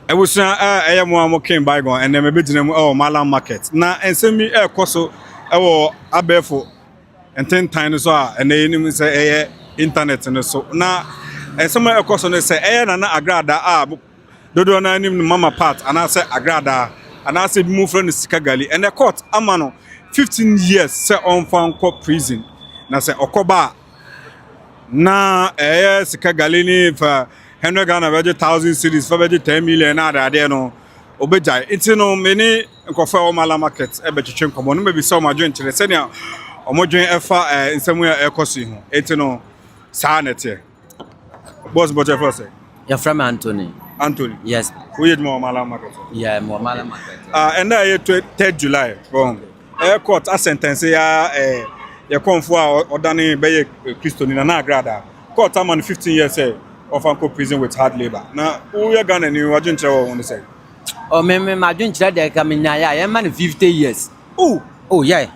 I was I am one more came by go and then maybe to Malam market. Now and send me a coso Obofour and 10 times and they say internet and so now and some of course on say na Agradaa dodo na nim mama part and I say Agradaa and I say move from the Sikagali and the court amano 15 years say on found court prison na say okoba na Sikagali ni for 100 Ghana 1,000 cities for 10 million na there no obejai it's no many nkofa o mala market e be twetwe nkomo no maybe some adwen kire se ne omodwen efa nsemu ekosi ho it's no sa nete boss but first you're from Anthony. Yes, we had more mala market. Yeah, more mala market. And I 3rd July from court a sentence ya come for ordani be Christo ni na Agradaa court am 15 years of uncle prison with hard labor. Now we are Ghana ni wadwen kire wo say. Oh me madwen kire dey ka me nya ya man 50 years. Oh yeah.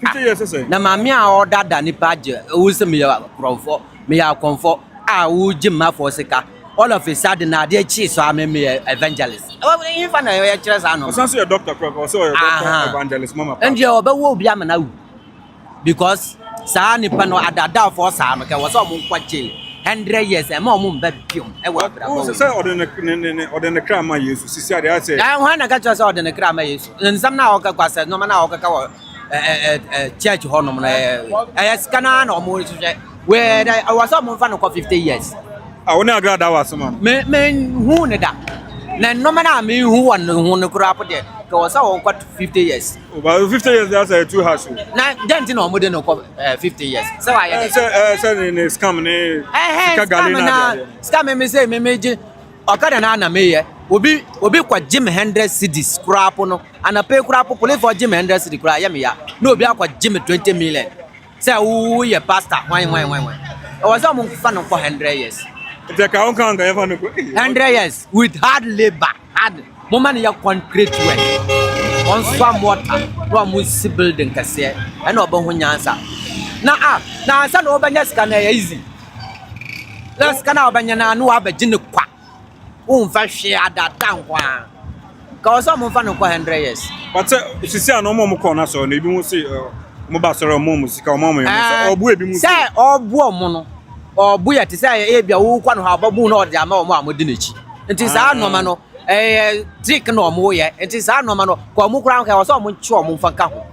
50 years say. Na ma me a order da ni page wo se me ya krofo me ya konfo a wo jima for sika. All of a sudden na dey chi so am me evangelist. If na ya kire sa no. So your doctor crop or so your doctor evangelist mama. And you obewo obi am na wu. Because sa nipa no adada for sa no ke wo so mo kwache 100 years e ma mo mba biom e wa bra. Oh say ordinary crime ma Yesu sisi ade say. Ah ho na ka cho say ordinary crime ma Yesu. Nsam na oka kwase no ma na oka ka wo church ho no na scanner na mo so we I was mo fa no 50 years. Ah wona Agradaa was man. Me hu ne da. Na no ma na me hu won hu ne kura po de. Ka was on 50 years. About 50 years that's too harsh. Na dent no mo de no 50 years. So I say in scam ne Sikagali na scam me say me meje okada na me ye obi kwa gym 100 cedis kura po no ana pay kura po police for gym 100 cedis kura ya me ya na obi akwa gym 20 million. Say who ye pastor why I was on fa no for 100 years. The count can ever no 100 years with hard labor, hard. Moment ya concrete work. On swam water, no musi building kase. And no bon nyansa. Na sa no obanya scanner easy. Na scanner obanya na no abagine kwa. Umfa hwe adada kwa. Ka oso mo fa no kwa 100 years. But sisi ano mo ko na so na ebi mu si mo ba soro mo musika o mo mo obu ebi mu. Say obu omo no. Obu ya ti say e bia wo kwa no ha babu na ode ama omo amodi nachi. Nti sa no ma no trick no omo ye. Nti sa no ma no ko omo kura ka oso omo nchi omo mfa ka ho.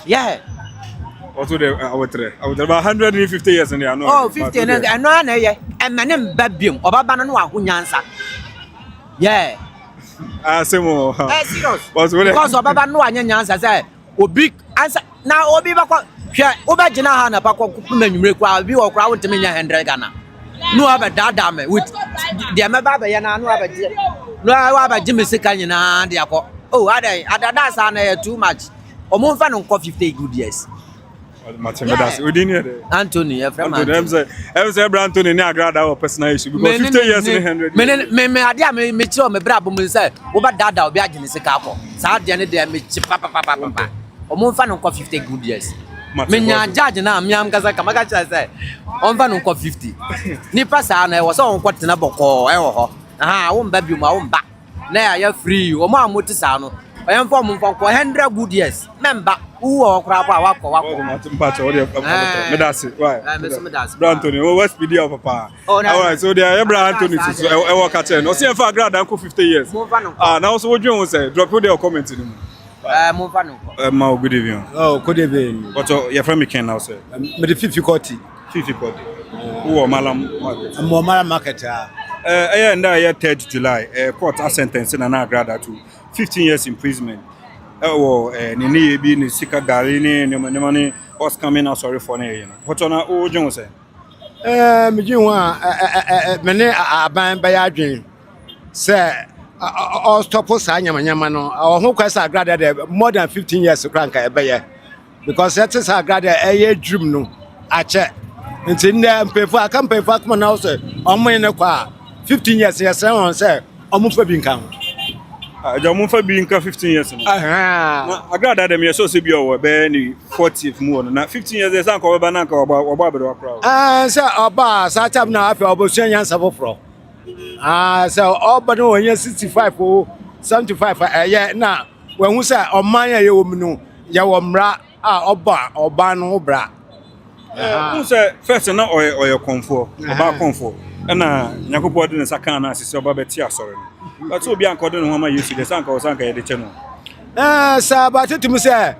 Yeah. Also the about 150 years in there no. Oh 50 and no na ye. E manem babium obaba no ahunyansa. Yeah. Semo. Serious. Because obaba no anyanyansa say obi answer na obi bakwa hwe obagina ha na bakwa kumanwumre kwa obi wo kra wonteme nya 100 Ghana. No aba dada me with the meba ye na no aba je. No aba je me sika nyina de akọ. Oh adada sa na too much. Omo mfa no 50 good years. Mathematics we didn't hear Anthony from Anthony. Say Anthony ni Agradaa or personal issue because 50 years in 100 me ade am me chiro me bra bom say wo ba dada obi agene sika akọ. Sa de ne de me chi papa. Omo mfa no 50 good years. Me nya judge na am kasa kamaka cha say on fa no 50. Nipa sa na e wo so on kwotena boko e wo ho. Aha wo mba bi mu wo mba. Na ya free omo amoti sa no. Oyam for mo for 100 good years. Member who okra kwa wako. Mpacho what me that's it. Why? Anthony, what's video papa? All right, so there Abraham Anthony so e work at 10. O see for Agradaa uncle 50 years. Now so what you say? Drop your comment in. Mo fa no. Ma good evening. Oh, good evening. But your friend me can now say. Me the 50 Who Malam market. Mo Malam market and that 3rd July court a sentence na Agradaa to 15 years imprisonment. Ni bi ni Sikagali ni money was coming out sorry for na What on o John say? Me ji wa me ne aban ba ya adwen say all stop sa nyama no ho kwasa Agradaa there more than 15 years kranka ebe ye because that is Agradaa dream no ache nti nda mpefo aka mpefo akoma na say omo ne kwa 15 years yes on say omo fa bi nkan Jamu fa bi nka 15 years no. Agradaa dem ye so se bi o be ni 40th mu na 15 years dey san ko be na nka oba abere wakra. Say oba sa tab na afi obosuan yansa foforo. So all but when you're 65 or 75 yeah na when who say o man ya wo mu ya wo mra oba no bra. Who say first na oyo comfort oba comfort na nyakopo de saka na asisi oba beti asore no. But obi anko de no ma yesu de sanka ye de che no. Sa ba tetumi say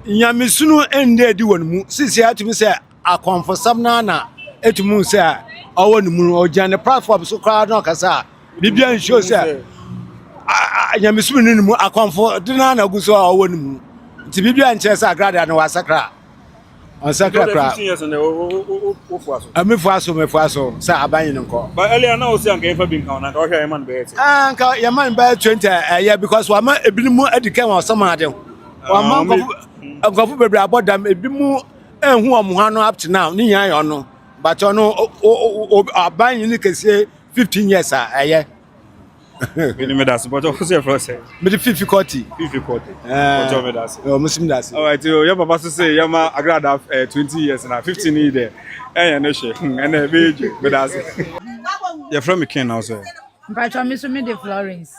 nyamesunu ende di won mu sisi atumi say akonfosam na etumu say owo ni mu ojan the platform so crowd no kasa bibia show say nyamesunu ni mu akonfo de na guso owo ni mu ti bibia nche say Agradaa na wasakra on sakra kra 15 years na ofu aso me fuaso say aban nko but earlier na o say anka efa bin kan na ka o hwe man be it anka yaman be 20 yeah because wa ma ebinumu edikan wa sama ade wa ma nkofu bebre abodam ebimu enhu omuha no up to now ni yan yo no but ono aban ni kese 15 years yeah Bini me das but o say for say me the difficulty but o me das o muslim das all right your papa say yama Agradaa 20 years na 15 years there no she and e beje me das you from me ken now so Mpacho me so me de Florence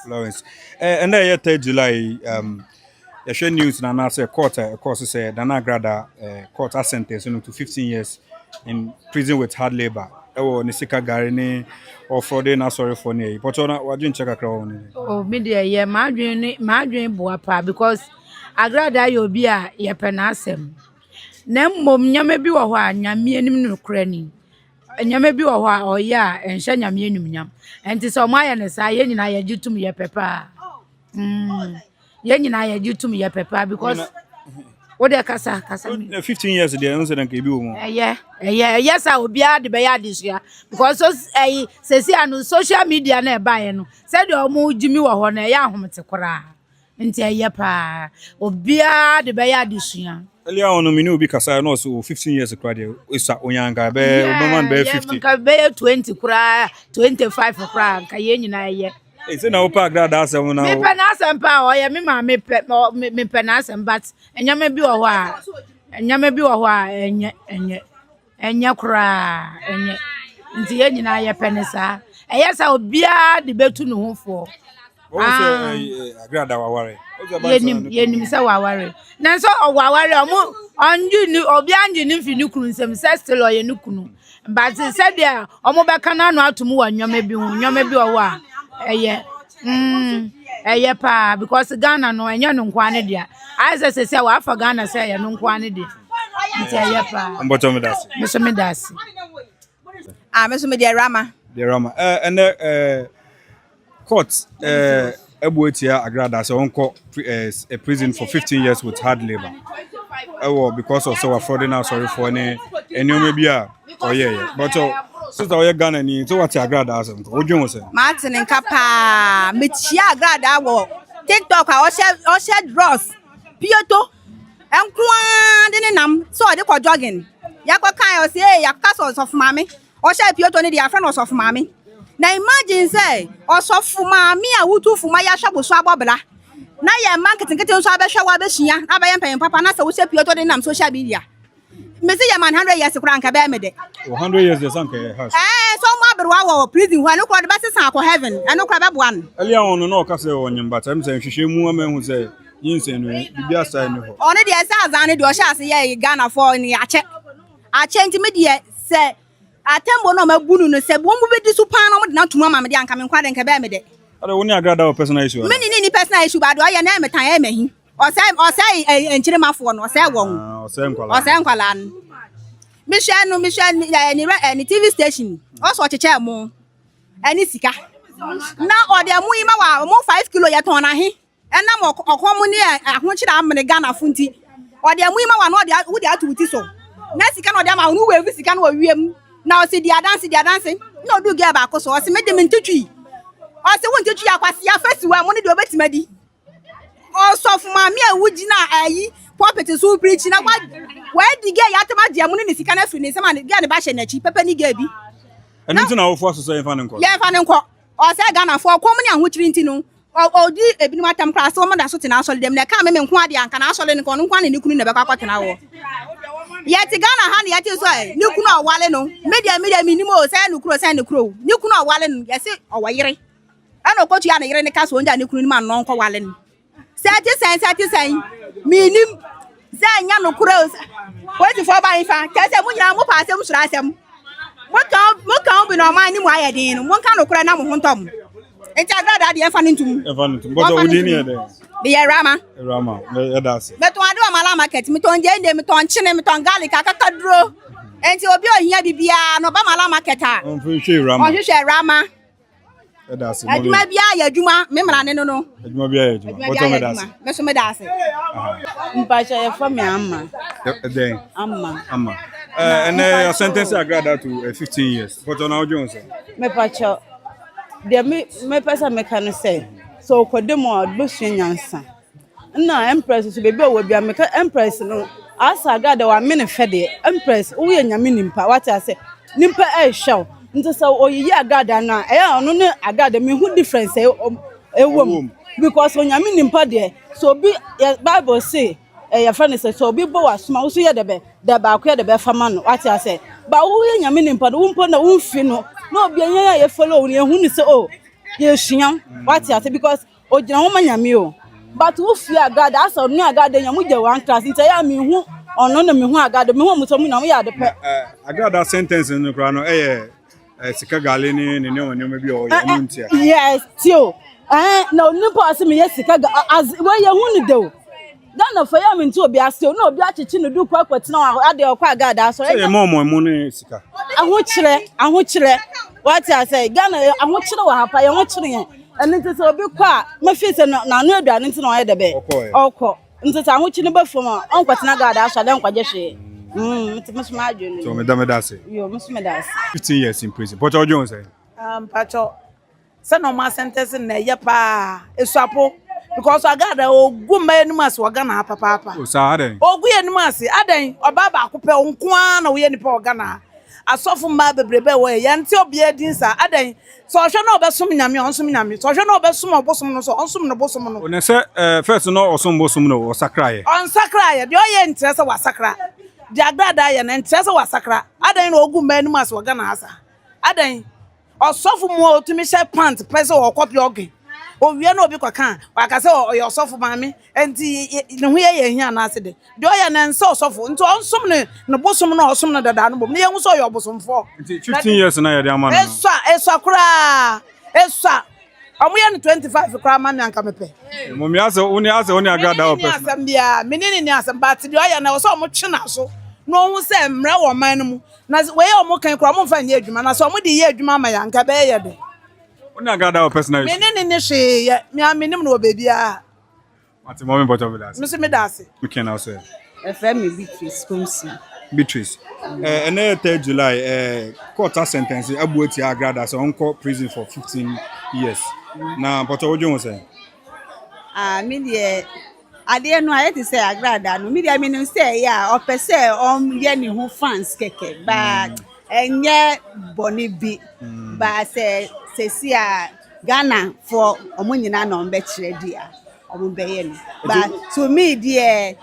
and then 3 July you news na say court of course say Agradaa court has sentenced him to 15 years in prison with hard labor. Ni sika gari ni ofrode na sorry for ni. But what you check akra won. Oh me de ye ma adwen boa pa because Agradaa yo bi a ye pe na asem. Na mmom nyame bi wo ho a nyame anim no kra ni. Nyame bi wo ho a oye a enhye nyame anim nyam. Enti so mo aye ne sa ye nyina ye gitum ye pepa. Ye nyina ye gitum ye pepa because what the kasa 15 years there no say dan ka bi wo mo. Yes I obi a de be ya this year because so say anu social media na e ba no say de omo jimi wo ho na ya ahomte kora nti eye pa obi a de be ya this year earlier on me no bi kasa no so 15 years kra there isa onyanga be oboman be 50 ka be 20 kra 25 kra ka ye nyina ye say na opa Agradaa asem na me pe na asem pa o ye me ma me pe na asem but enyame bi wo ho a enye kura enye nti ye nyina ye penisa eyesa obi a de betu no hofo o say Agradaa waware yenim se waware na so waware omo onju ni obi anju ni mfi ni kunu nsem se still o ye ni kunu but se dia omo be kana no atomu wa nyome bi wo a eye pa because Ghana no enye no nkwa ne dia I say wa afa Ghana say ye no nkwa ne dia nti eye pa mboto me das me das me so me de Rama and court ebuetia Agradaa say onko a prison for 15 years with hard labor because of so fraud now sorry for any maybe but sister we Ghana ni so what Agradaa asem ko dwon say Martin nkapa me chia Agradaa wo TikTok o share dross pioto enkoa de ne nam so de ko jogging yakwa kan o say yakka so of mame o share pioto ne dia friend of mame na imagine say o so fu mame a wutu fu ma ya hwabo so abobla na ye marketing kete so abehwa wa behia abaye mpem papa na say wo share pioto de nam social media me say ya man 100 years kura nka be me de 100 years the sanka has so mo aberwa wo prison ho no kura de be sesan ko heaven eno kura be boan earlier on no ka say wonyem but am say hwehwe mu amahu say yinse no bibia sai no ho one de say azan de o sha say ye Ghana for ni ache nti me de say atembo no mabunu no say bo mu be di su pan no mo de na tuma ma me de anka me nkwa de nka be me de ade woni Agradaa personal issue me ni personal issue ba do ya na me tan ya mahi o say enchire mafo no o say won o say nkwala me hwe ni TV station o so cheche mo ani sika na o de mu yi ma wa mo 5 kilo ya ton na he ena mo okomu ni ahochire amene Ghana funti o de mu yi ma wa no o de wo de atuti so na sika no de ma no we sika no wiem na o si dia dance no do ge ba ko so o si me de me ntutui o si wo ntutui akwase ya festival mo ni de obetimadi o so fuma mi awuji na ayi puppet so preach na wa dige ya tema dia mu ni sika na firi ni se ma ge ne ba hye na chi pepe ni ge bi enti na wo fo so ye fa ne nko o se Ghana fo kom ni ahochiri nti no o di ebinim atam kra so mo da so tena asole dem na ka me nko ade anka na asole nko nko na ni kunu na be kwa kwatena wo Yeti Ghana hand yeti so ni kunu awale no media minimo say no kuro ni kunu awale no yesi owayire ana okotu ya na yire ne kaso onja ni kunu ni man no nko wale no sati sen minim za nya no kuro wait for ba ifa kase mu nyina mu pa asem sura asem mo kan bi no man ni mu ayedin no mo kan no kuro na mo hontom enti Agradaa de enfa ntum but odi ni e de Rama e da se me to ade o mala market me to nje me to nchine me to garlic akakaduro enti obi ohia bibia no ba mala market a on fi hwe Rama on hwe Rama e da se aduma bia ya aduma me mra ne no aduma bia ya aduma but me da se me so me da se mpacha ye for me amma den amma and your sentence Agradaa to 15 years but on how Jones me pacha de me pesa me kan say so kodemo adbosu nyansa na empress so be o bia me ka empress no asa Agradaa wa me ne fede empress wo ye nyame nimpa what I say nimpa e hwew nti so oyiyi Agradaa na e ono ne Agradaa me hu difference e wom because onyame nimpa de so bi Bible say your friend say so bi bo wasoma wo so ye de ba ko ye de be fama no what I say ba wo ye nyame nimpa no wo mpo na wo mfi no na obi anya ye follow ni ehunu say oh ye hwiam what I say because ogina ho manyame o but wo fi Agradaa asa no Agradaa nyamu je one class nti ya me hu ono na me hu Agradaa me hu mutomu na wo ya de pe Agradaa sentence no kra no sika gale ni ne woni ma bi o ye no ntia yes tio na nimpa ase me ye sika as we ye hu ni de o Ghana for ya me nti obi ase o na obi achichi no du kwa kwatena wa ade okwa Agradaa so e mo ne sika ahokyere what I say Ghana ahokyere wa hapa ye hokyere ye ene nti so obi kwa ma fi se na no aduane nti na o ye de be okọ nti sa ahokyere ba fom on kwatena Agradaa so de nkwaje hwe nti mesoma adwene so me da say yo mesoma da say 15 years in prison but how Jones say pacho se no ma sentence na ye pa esuapo because Agradaa ogu ma enu ase Ghana papa o sa aden ogu enu ase aden oba ba ko pe nko an na wo ye nipa Ghana asofo ma bebrebe wo ye nti obi edin sa aden so hwe na obesom nyame onsom nyame so hwe na obesom obosom no so onsom no bosom no o se first no osom bosom no o sakraye on sakraye de o ye ntrese wa sakra de Agradaa ye na ntrese wa sakra aden na ogu ma enu ase Ghana asa aden osofo mu otumi she pant pese wo kopi ogen owie na obi kwaka wakase oyo osofo maami enti ne hu ye hia na ase de oya na nse osofo nti onsom ne no bosom na osom na dada no bom ne hu so oyo bosomfo 15 years na ye de amano eswa kura omo ye 25 kura ma me anka mepe mo mi ase oni Agradaa o person asem bia menini ni asem but de oya na so omo twe na so no hu se mra wo man no mu na we ye omo kan kura omo fa nye adwuma na so omo de ye adwuma ma ya nka be ye de oni Agradaa o person menini ni hwe ye me aminim no bebi a ati mo me bottom with that me da ase we can now say FM Beatrice and 3 July court sentence abuoti Agradaa so onko prison for 15 years na but how Jones say me de ade no ayeti say Agradaa no me de me no say ya opese ye ni hu fans keke but enye boni bi ba say si a Ghana for omunyina na ombe kire dia ombeye ni but to me there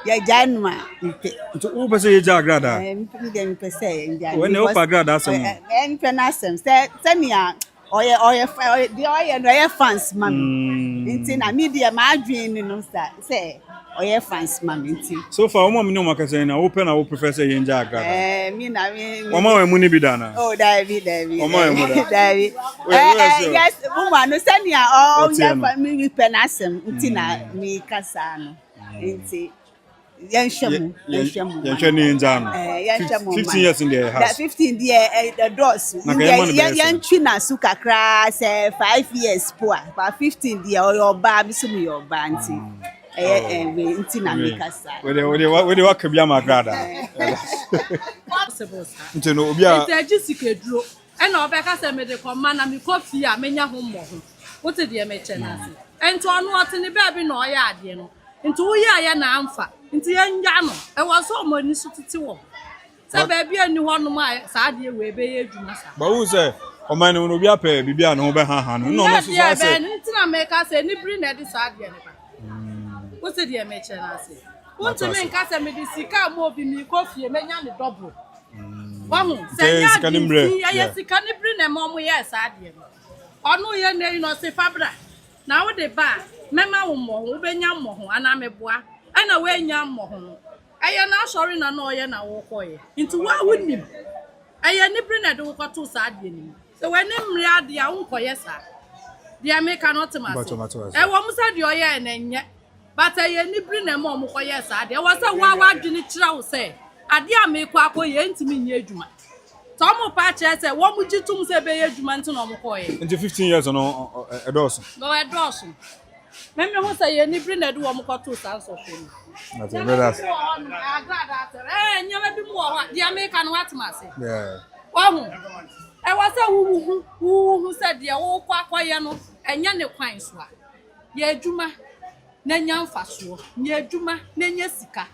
ya janwa to u pese ye Agradaa me de me pese ye janwa when you Agradaa some na sem say me a oye no ye fans mami nti na media ma adwen ni no say oye fans mami nti so far omo me no makase na open na professor ye Agradaa me na me omo we mu ni bi da na oh David omo we mu da David yes woman no say me all me penasem nti na me kasa no nti yenhwemu ni njano 15 years in the house 15 the doors yentwi na su kakra say 5 years poa but 15 there your ba bisum your ba nti nti na me kasa we de wakabia ma Agradaa nti no obi a nti agisike duro e na obeka se me de koma na me kofi a menya ho mo ho wote de me che na ase enti ono otene ba bi na oya ade no nti wo ya ya na amfa nti yenya no e wo so mo ni su titi wo se ba bi ani ho no ma sa ade we be ye adwuma sa ba wo se o man no obi apɛ bibia no be ha no no so ase nti na me ka se ni bri na de sa ade ne ba wote de me che na ase Unto me nkasa me di sika mo bi mi kofie menya ne double. Wahu Say senya sika nimbre. ya sika ni bri na mo yes ade no. Onu ye na you know se fabra. Na wo de ba mema wo mo wo benya mo ho ana meboa. Ana we nya mo ho no. Eye na sorry na no ye na wo koye. Nti wa wonim. Eye ni bri na de wo koto sa ade ni. So when mri ade a wo koye sa. Dia make cannot mass. E wo mu sa de oye na nye. But eye ni bri na mo koye sa ade. E wo se wa adwini kira wo se. Ade a me kwa koye ntimi nye adwuma. So mo pa che se wo mu gitum se be ye adwuma nti no mo koye. Into 15 years no edoso. No edoso. Me ho say ye ni bri na de wo mo koto sa so so. That's it, brothers. Agrada nyama bi mu wo ha. Dia me ka no atmase. Yeah. Wahu. E wo se hu se de wo kwa koye no enya ne kwan so a. Ye adwuma na nya mfaso. Ye adwuma na nya sika.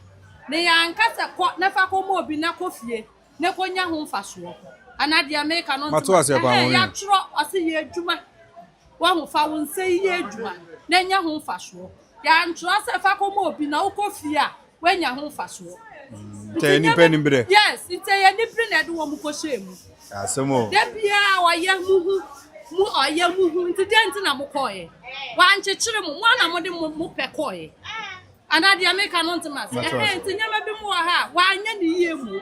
Ne ya nkasa ko na fa ko mo obi na kofie ne ko nya ho mfaso anade America no mato ase kwa ho ya tro ase ye adwuma wa ho fa won se ye adwuma na nya ho mfaso ya ntro ase fa ko mo obi na wo kofie a we nya ho mfaso te ni pe ni bre yes ite ye ni bre na de wo mu ko shemu asemo de bia wa ye mu oye mu nti de nti na mo koye wa nchechire mu na mo de mu pe koye anadi America no ntimase nti nyama bi mu ha wa anya ni yie mu